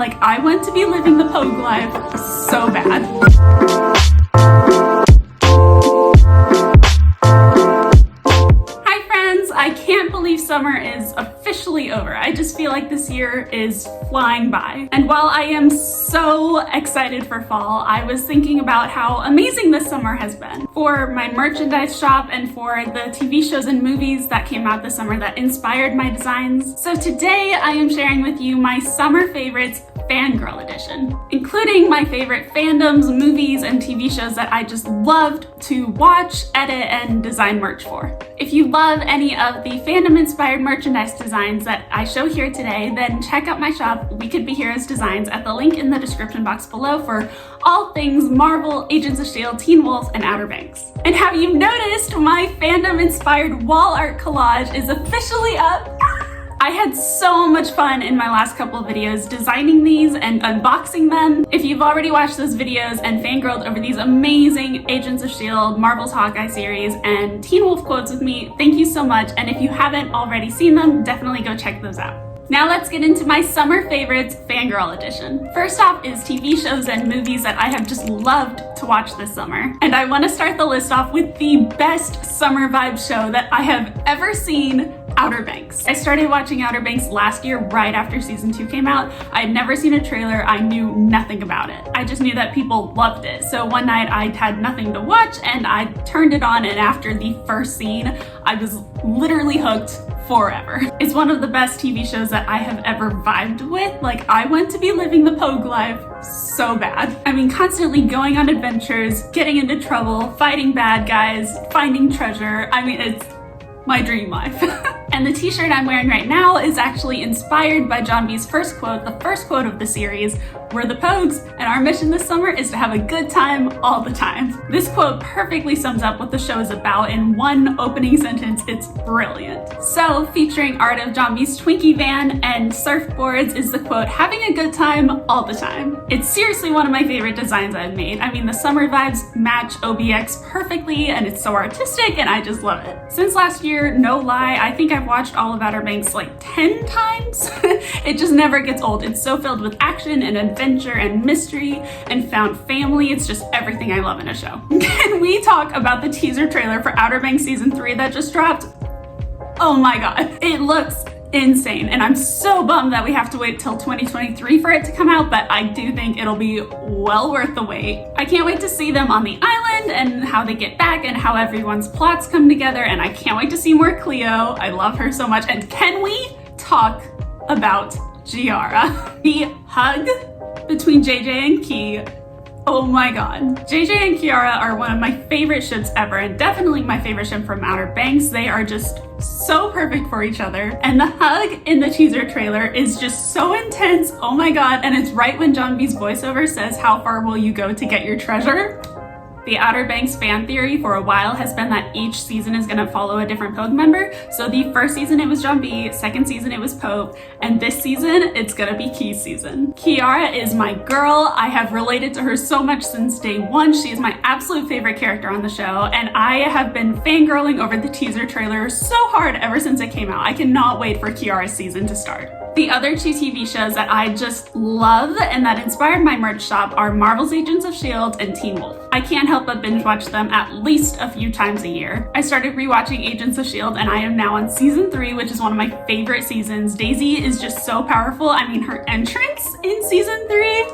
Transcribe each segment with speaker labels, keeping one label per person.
Speaker 1: Like, I want to be living the Pogue life so bad. Hi friends, I can't believe summer is officially over. I just feel like this year is flying by. And while I am so excited for fall, I was thinking about how amazing this summer has been for my merchandise shop and for the TV shows and movies that came out this summer that inspired my designs. So today I am sharing with you my summer favorites Fangirl edition, including my favorite fandoms, movies, and TV shows that I just loved to watch, edit, and design merch for. If you love any of the fandom-inspired merchandise designs that I show here today, then check out my shop, We Could Be Heroes Designs, at the link in the description box below for all things Marvel, Agents of S.H.I.E.L.D, Teen Wolf, and Outer Banks. And have you noticed my fandom-inspired wall art collage is officially up? I had so much fun in my last couple of videos designing these and unboxing them. If you've already watched those videos and fangirled over these amazing Agents of S.H.I.E.L.D, Marvel's Hawkeye series, and Teen Wolf quotes with me, thank you so much. And if you haven't already seen them, definitely go check those out. Now let's get into my summer favorites Fangirl edition. First off is TV shows and movies that I have just loved to watch this summer. And I want to start the list off with the best summer vibe show that I have ever seen, Outer Banks. I started watching Outer Banks last year right after season 2 came out. I had never seen a trailer. I knew nothing about it. I just knew that people loved it. So one night I had nothing to watch and I turned it on, and after the first scene, I was literally hooked forever. It's one of the best TV shows that I have ever vibed with. Like, I want to be living the Pogue life so bad. I mean, constantly going on adventures, getting into trouble, fighting bad guys, finding treasure. I mean, it's my dream life. And the t-shirt I'm wearing right now is actually inspired by John B's first quote, the first quote of the series: "We're the Pogues, and our mission this summer is to have a good time all the time." This quote perfectly sums up what the show is about in one opening sentence. It's brilliant. So, featuring art of John B's Twinkie van and surfboards is the quote, "Having a good time all the time." It's seriously one of my favorite designs I've made. I mean, the summer vibes match OBX perfectly, and it's so artistic, and I just love it. Since last year, no lie, I think I've watched all of Outer Banks like 10 times. It just never gets old. It's so filled with action and adventure and mystery and found family. It's just everything I love in a show. Can we talk about the teaser trailer for Outer Banks season 3 that just dropped? Oh my god, it looks insane, and I'm so bummed that we have to wait till 2023 for it to come out, but I do think it'll be well worth the wait. I can't wait to see them on the island and how they get back and how everyone's plots come together, and I can't wait to see more Cleo. I love her so much. And can we talk about Giara? The hug between JJ and Key. Oh my god. JJ and Kiara are one of my favorite ships ever, and definitely my favorite ship from Outer Banks. They are just so perfect for each other. And the hug in the teaser trailer is just so intense. Oh my god. And it's right when John B's voiceover says, "How far will you go to get your treasure?" The Outer Banks fan theory for a while has been that each season is going to follow a different Pogue member. So the first season it was John B, second season it was Pope, and this season it's going to be Key's season. Kiara is my girl. I have related to her so much since day one. She is my absolute favorite character on the show, and I have been fangirling over the teaser trailer so hard ever since it came out. I cannot wait for Kiara's season to start. The other two TV shows that I just love and that inspired my merch shop are Marvel's Agents of S.H.I.E.L.D. and Teen Wolf. I can't help but binge watch them at least a few times a year. I started rewatching Agents of S.H.I.E.L.D. and I am now on season 3, which is one of my favorite seasons. Daisy is just so powerful. I mean, her entrance in season 3,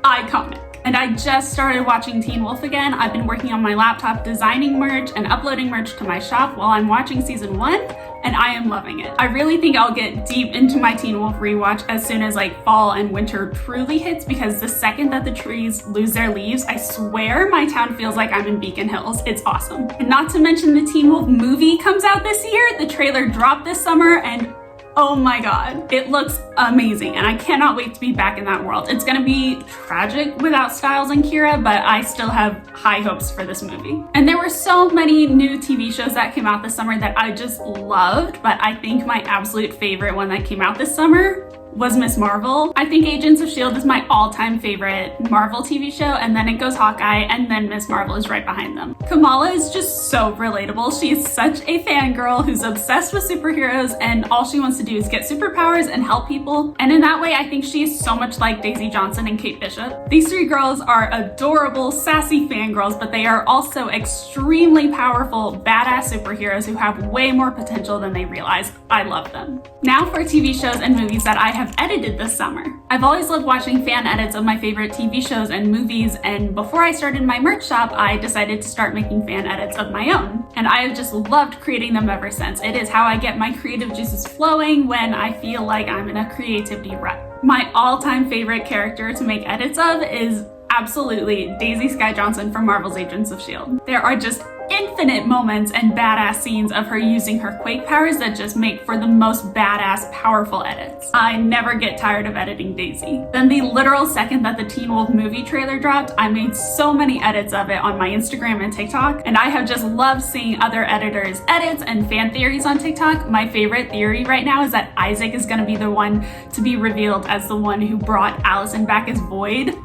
Speaker 1: iconic. And I just started watching Teen Wolf again. I've been working on my laptop designing merch and uploading merch to my shop while I'm watching season 1, and I am loving it. I really think I'll get deep into my Teen Wolf rewatch as soon as like fall and winter truly hits, because the second that the trees lose their leaves, I swear my town feels like I'm in Beacon Hills. It's awesome. And not to mention the Teen Wolf movie comes out this year. The trailer dropped this summer, and oh my god, it looks amazing, and I cannot wait to be back in that world. It's gonna be tragic without Styles and Kira, but I still have high hopes for this movie. And there were so many new TV shows that came out this summer that I just loved, but I think my absolute favorite one that came out this summer was Miss Marvel. I think Agents of S.H.I.E.L.D. is my all-time favorite Marvel TV show, and then it goes Hawkeye, and then Miss Marvel is right behind them. Kamala is just so relatable. She is such a fangirl who's obsessed with superheroes, and all she wants to do is get superpowers and help people. And in that way, I think she is so much like Daisy Johnson and Kate Bishop. These three girls are adorable, sassy fangirls, but they are also extremely powerful, badass superheroes who have way more potential than they realize. I love them. Now for TV shows and movies that I have edited this summer. I've always loved watching fan edits of my favorite TV shows and movies, and before I started my merch shop, I decided to start making fan edits of my own. And I have just loved creating them ever since. It is how I get my creative juices flowing when I feel like I'm in a creativity rut. My all-time favorite character to make edits of is absolutely Daisy Skye Johnson from Marvel's Agents of S.H.I.E.L.D. There are just infinite moments and badass scenes of her using her Quake powers that just make for the most badass, powerful edits. I never get tired of editing Daisy. Then the literal second that the Teen Wolf movie trailer dropped, I made so many edits of it on my Instagram and TikTok, and I have just loved seeing other editors' edits and fan theories on TikTok. My favorite theory right now is that Isaac is gonna be the one to be revealed as the one who brought Allison back as Void.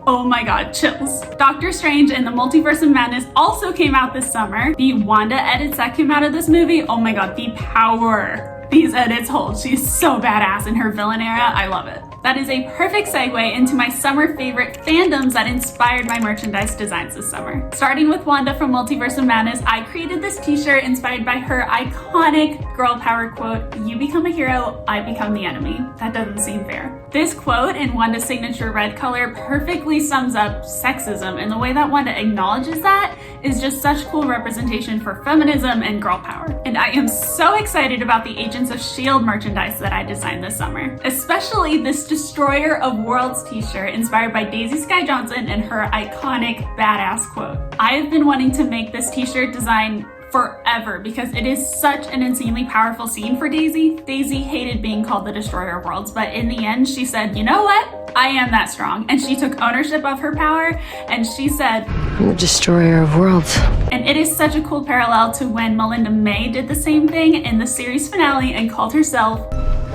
Speaker 1: Oh my god, chills. Doctor Strange and the Multiverse of Madness also came out this summer. The Wanda edits that came out of this movie, oh my god, the power these edits hold. She's so badass in her villain era, I love it. That is a perfect segue into my summer favorite fandoms that inspired my merchandise designs this summer. Starting with Wanda from Multiverse of Madness, I created this t-shirt inspired by her iconic girl power quote, "You become a hero, I become the enemy." That doesn't seem fair. This quote in Wanda's signature red color perfectly sums up sexism, and the way that Wanda acknowledges that is just such cool representation for feminism and girl power. And I am so excited about the Agents of S.H.I.E.L.D. merchandise that I designed this summer, especially this Destroyer of Worlds t-shirt inspired by Daisy Skye Johnson and her iconic badass quote. I have been wanting to make this t-shirt design forever because it is such an insanely powerful scene for Daisy. Daisy hated being called the Destroyer of Worlds, but in the end she said, you know what? I am that strong. And she took ownership of her power and she said, I'm the Destroyer of Worlds. And it is such a cool parallel to when Melinda May did the same thing in the series finale and called herself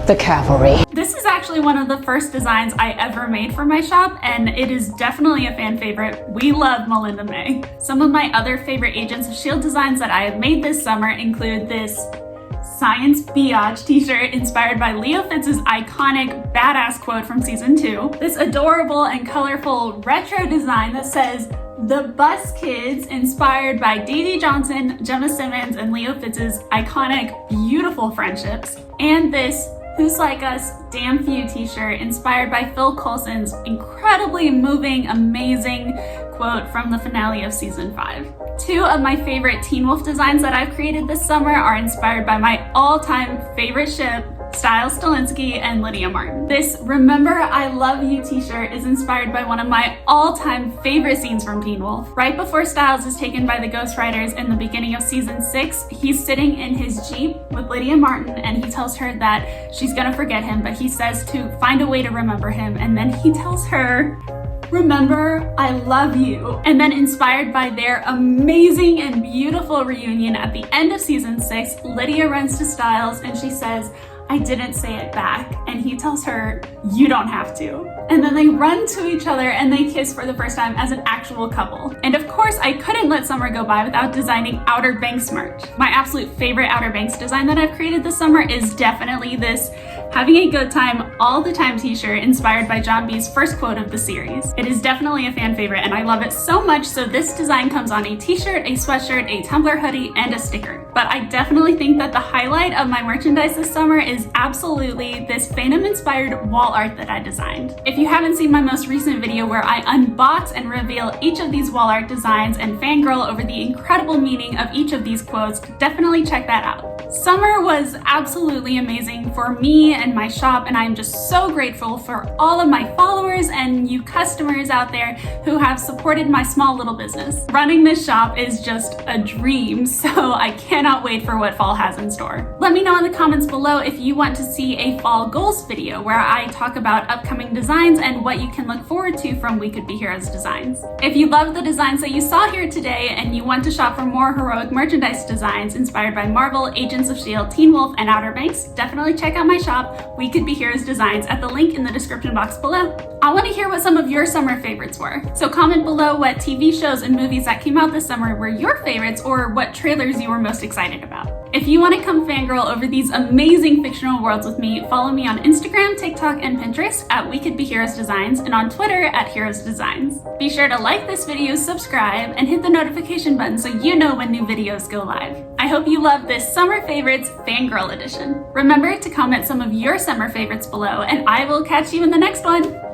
Speaker 1: the Cavalry. This is actually one of the first designs I ever made for my shop, and it is definitely a fan favorite. We love Melinda May. Some of my other favorite Agents of S.H.I.E.L.D. designs that I have made this summer include this Science Biatch t-shirt inspired by Leo Fitz's iconic badass quote from season 2. This adorable and colorful retro design that says The Bus Kids, inspired by Daisy Johnson, Gemma Simmons, and Leo Fitz's iconic, beautiful friendships. And this Who's Like Us Damn Few t-shirt inspired by Phil Coulson's incredibly moving, amazing quote from the finale of season 5. Two of my favorite Teen Wolf designs that I've created this summer are inspired by my all-time favorite ship, Styles Stilinski and Lydia Martin. This Remember I Love You t-shirt is inspired by one of my all-time favorite scenes from Teen Wolf. Right before Styles is taken by the Ghost Riders in the beginning of season 6, he's sitting in his Jeep with Lydia Martin and he tells her that she's gonna forget him, but he says to find a way to remember him, and then he tells her, remember, I love you. And then inspired by their amazing and beautiful reunion at the end of season 6, Lydia runs to Styles and she says, I didn't say it back. And he tells her, you don't have to. And then they run to each other and they kiss for the first time as an actual couple. And of course, I couldn't let summer go by without designing Outer Banks merch. My absolute favorite Outer Banks design that I've created this summer is definitely this Having a Good Time All the Time t-shirt inspired by John B's first quote of the series. It is definitely a fan favorite and I love it so much, so this design comes on a t-shirt, a sweatshirt, a Tumblr hoodie, and a sticker. But I definitely think that the highlight of my merchandise this summer is absolutely this Fandom-Inspired wall art that I designed. If you haven't seen my most recent video where I unbox and reveal each of these wall art designs and fangirl over the incredible meaning of each of these quotes, definitely check that out. Summer was absolutely amazing for me and my shop, and I'm just so grateful for all of my followers and you customers out there who have supported my small little business. Running this shop is just a dream, so I cannot wait for what fall has in store. Let me know in the comments below if you want to see a fall goals video where I talk about upcoming designs and what you can look forward to from We Could Be Heroes designs. If you love the designs that you saw here today and you want to shop for more heroic merchandise designs inspired by Marvel, Agents Agents of S.H.I.E.L.D, Teen Wolf, and Outer Banks, definitely check out my shop, We Could Be Heroes Designs, at the link in the description box below. I want to hear what some of your summer favorites were, so comment below what TV shows and movies that came out this summer were your favorites, or what trailers you were most excited about. If you want to come fangirl over these amazing fictional worlds with me, follow me on Instagram, TikTok, and Pinterest at We Could Be Heroes Designs, and on Twitter at Heroes Designs. Be sure to like this video, subscribe, and hit the notification button so you know when new videos go live. I hope you love this Summer Favorites Fangirl Edition. Remember to comment some of your summer favorites below, and I will catch you in the next one.